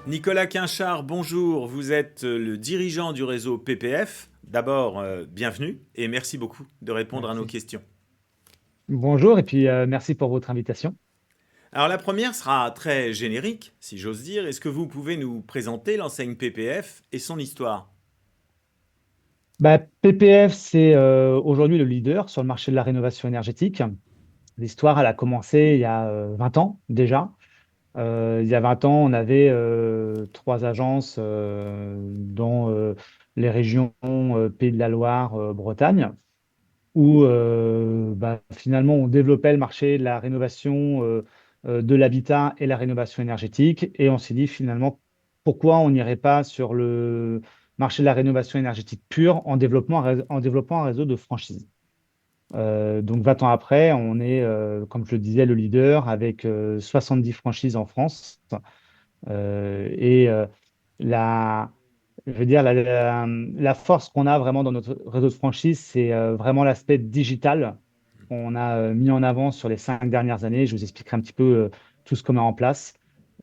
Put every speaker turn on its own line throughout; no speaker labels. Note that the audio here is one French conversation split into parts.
Nicolas Quinchard, bonjour. Vous êtes le dirigeant du réseau PPF. D'abord, bienvenue et merci beaucoup de répondre à nos
Merci.
questions.
Bonjour et puis merci pour votre invitation.
Alors la première sera très générique, si j'ose dire. Est-ce que vous pouvez nous présenter l'enseigne PPF et son histoire?
PPF, c'est aujourd'hui le leader sur le marché de la rénovation énergétique. L'histoire, elle a commencé il y a 20 ans déjà. Il y a 20 ans, on avait trois agences dans les régions Pays de la Loire, Bretagne, où finalement on développait le marché de la rénovation de l'habitat et la rénovation énergétique. Et on s'est dit finalement, pourquoi on n'irait pas sur le marché de la rénovation énergétique pure en développant un réseau de franchise. Donc 20 ans après, on est, comme je le disais, le leader avec 70 franchises en France. Et la, je veux dire, la force qu'on a vraiment dans notre réseau de franchise, c'est vraiment l'aspect digital qu'on a mis en avant sur les 5 dernières années. Je vous expliquerai un petit peu tout ce qu'on met en place.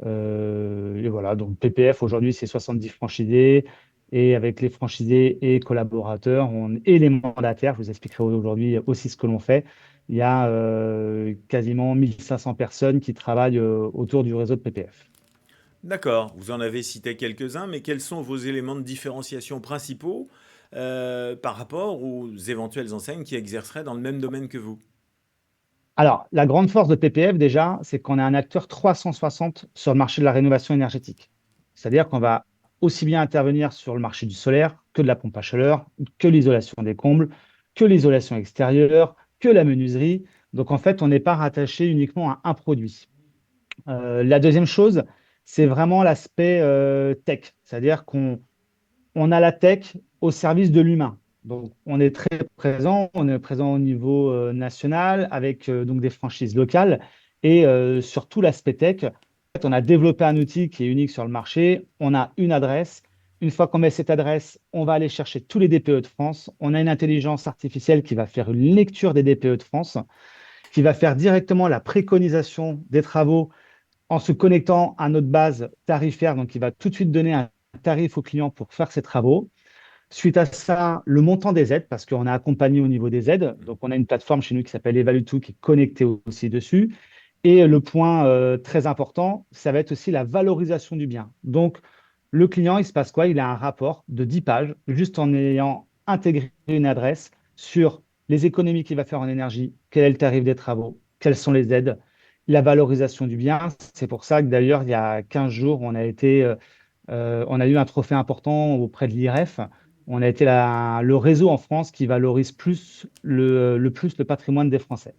Et voilà, donc PPF aujourd'hui, c'est 70 franchisés. Et avec les franchisés et collaborateurs et les mandataires, je vous expliquerai aujourd'hui aussi ce que l'on fait. Il y a quasiment 1500 personnes qui travaillent autour du réseau de PPF.
D'accord, vous en avez cité quelques-uns, mais quels sont vos éléments de différenciation principaux par rapport aux éventuelles enseignes qui exerceraient dans le même domaine que vous?
Alors, la grande force de PPF, déjà, c'est qu'on est un acteur 360 sur le marché de la rénovation énergétique. C'est-à-dire qu'on va aussi bien intervenir sur le marché du solaire que de la pompe à chaleur, que l'isolation des combles, que l'isolation extérieure, que la menuiserie. Donc, en fait, on n'est pas rattaché uniquement à un produit. La deuxième chose, c'est vraiment l'aspect tech. C'est-à-dire qu'on a la tech au service de l'humain. Donc, on est présent au niveau national avec donc des franchises locales et sur l'aspect tech. En fait, on a développé un outil qui est unique sur le marché. On a une adresse. Une fois qu'on met cette adresse, on va aller chercher tous les DPE de France. On a une intelligence artificielle qui va faire une lecture des DPE de France, qui va faire directement la préconisation des travaux en se connectant à notre base tarifaire. Donc, il va tout de suite donner un tarif au client pour faire ses travaux. Suite à ça, le montant des aides, parce qu'on a accompagné au niveau des aides. Donc, on a une plateforme chez nous qui s'appelle Evalue2 qui est connectée aussi dessus. Et le point très important, ça va être aussi la valorisation du bien. Donc, le client, il se passe quoi? Il a un rapport de 10 pages, juste en ayant intégré une adresse sur les économies qu'il va faire en énergie, quel est le tarif des travaux, quelles sont les aides, la valorisation du bien. C'est pour ça que d'ailleurs, il y a 15 jours, on a eu un trophée important auprès de l'IREF. On a été le réseau en France qui valorise le plus le patrimoine des Français.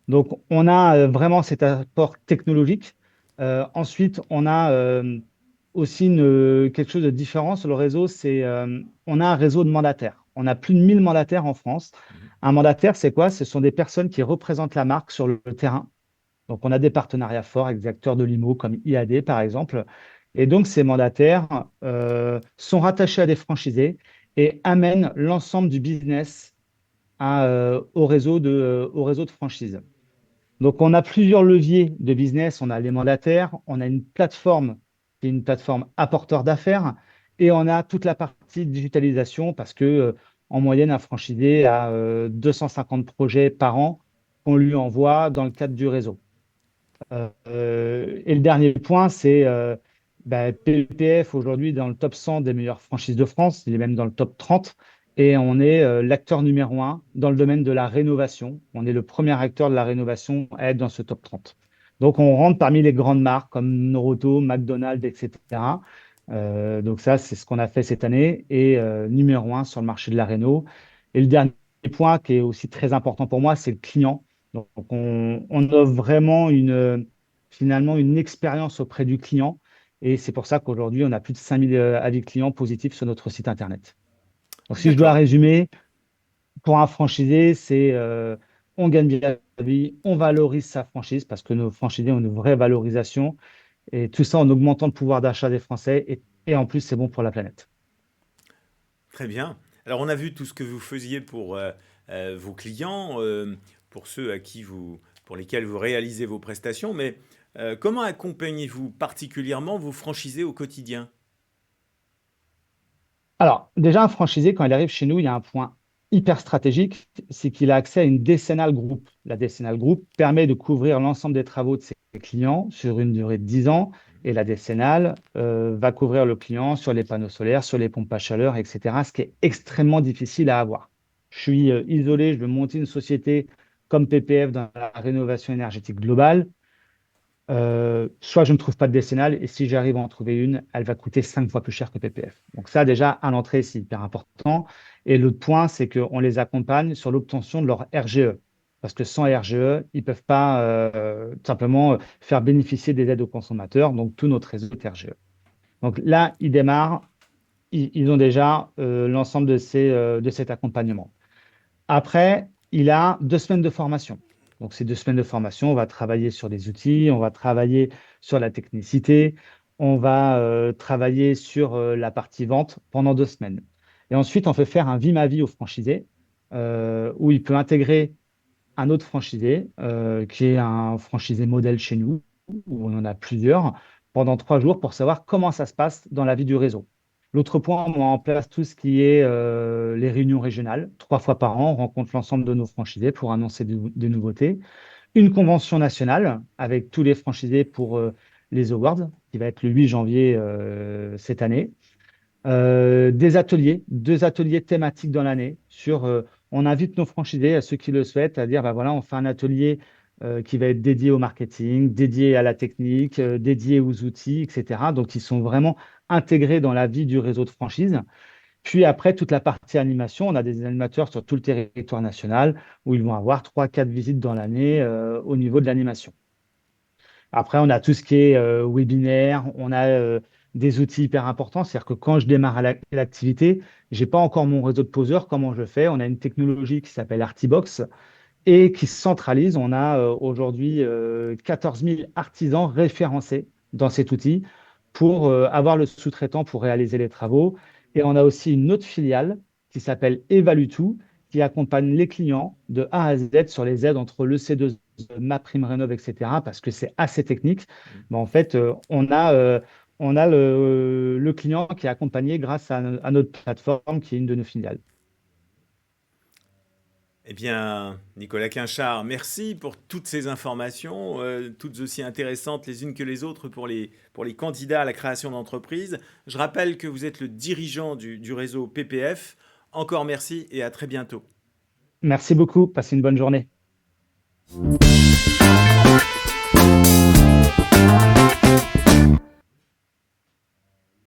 Donc, on a vraiment cet apport technologique. Ensuite, on a aussi quelque chose de différent sur le réseau, c'est on a un réseau de mandataires. On a plus de 1000 mandataires en France.
Mhm.
Un mandataire, c'est quoi? Ce sont des personnes qui représentent la marque sur le terrain. Donc, on a des partenariats forts avec des acteurs de l'IMO comme IAD, par exemple. Et donc, ces mandataires sont rattachés à des franchisés et amènent l'ensemble du business au réseau de franchise. Donc, on a plusieurs leviers de business. On a les mandataires, on a une plateforme qui est une plateforme apporteur d'affaires et on a toute la partie digitalisation parce que, en moyenne, un franchisé a 250 projets par an qu'on lui envoie dans le cadre du réseau. Et le dernier point, c'est PPF aujourd'hui dans le top 100 des meilleures franchises de France, il est même dans le top 30, et on est l'acteur numéro un dans le domaine de la rénovation. On est le premier acteur de la rénovation à être dans ce top 30. Donc on rentre parmi les grandes marques comme Noroto, McDonald's, etc. Donc ça, c'est ce qu'on a fait cette année, et numéro un sur le marché de la réno. Et le dernier point qui est aussi très important pour moi, c'est le client. Donc, on offre vraiment finalement une expérience auprès du client. Et c'est pour ça qu'aujourd'hui, on a plus de 5000 avis clients positifs sur notre site Internet. Donc, si je dois
D'accord.
résumer, pour un franchisé, c'est on gagne bien la vie, on valorise sa franchise parce que nos franchisés ont une vraie valorisation. Et tout ça en augmentant le pouvoir d'achat des Français. Et en plus, c'est bon pour la planète.
Très bien. Alors on a vu tout ce que vous faisiez pour vos clients, pour ceux pour lesquels vous réalisez vos prestations, mais comment accompagnez-vous particulièrement vos franchisés au quotidien?
Alors, déjà, un franchisé, quand il arrive chez nous, il y a un point hyper stratégique, c'est qu'il a accès à une décennale groupe. La décennale groupe permet de couvrir l'ensemble des travaux de ses clients sur une durée de 10 ans. Et la décennale va couvrir le client sur les panneaux solaires, sur les pompes à chaleur, etc., ce qui est extrêmement difficile à avoir. Je suis isolé, je veux monter une société comme PPF dans la rénovation énergétique globale. Soit je ne trouve pas de décennale, et si j'arrive à en trouver une, elle va coûter 5 fois plus cher que PPF. Donc ça, déjà, à l'entrée, c'est hyper important. Et l'autre point, c'est qu'on les accompagne sur l'obtention de leur RGE. Parce que sans RGE, ils ne peuvent pas tout simplement faire bénéficier des aides aux consommateurs. Donc tout notre réseau est RGE. Donc là, ils démarrent, ils ont déjà l'ensemble de cet accompagnement. Après, il a 2 semaines de formation. Donc, ces 2 semaines de formation, on va travailler sur les outils, on va travailler sur la technicité, on va travailler sur la partie vente pendant 2 semaines. Et ensuite, on fait faire un vie-ma-vie au franchisé où il peut intégrer un autre franchisé qui est un franchisé modèle chez nous, où on en a plusieurs, pendant 3 jours pour savoir comment ça se passe dans la vie du réseau. L'autre point, on met en place tout ce qui est les réunions régionales. 3 fois par an, on rencontre l'ensemble de nos franchisés pour annoncer des nouveautés. Une convention nationale avec tous les franchisés pour les awards, qui va être le 8 janvier cette année. Des ateliers, 2 ateliers thématiques dans l'année on invite nos franchisés, à ceux qui le souhaitent, à dire, bah voilà, on fait un atelier qui va être dédié au marketing, dédié à la technique, dédié aux outils, etc. Donc, ils sont vraiment intégrés dans la vie du réseau de franchise. Puis après, toute la partie animation, on a des animateurs sur tout le territoire national où ils vont avoir 3, 4 visites dans l'année au niveau de l'animation. Après, on a tout ce qui est webinaire, on a des outils hyper importants. C'est-à-dire que quand je démarre l'activité, je n'ai pas encore mon réseau de poseurs. Comment je fais? On a une technologie qui s'appelle Artibox et qui se centralise. On a aujourd'hui 14 000 artisans référencés dans cet outil pour avoir le sous-traitant pour réaliser les travaux. Et on a aussi une autre filiale qui s'appelle Evaluto qui accompagne les clients de A à Z sur les aides entre le C2, MaPrimeRénov', etc. parce que c'est assez technique. Mais en fait, on a le client qui est accompagné grâce à notre plateforme qui est une de nos filiales.
Eh bien, Nicolas Quinchard, merci pour toutes ces informations, toutes aussi intéressantes les unes que les autres pour les candidats à la création d'entreprise. Je rappelle que vous êtes le dirigeant du réseau PPF. Encore merci et à très bientôt.
Merci beaucoup. Passez une bonne journée.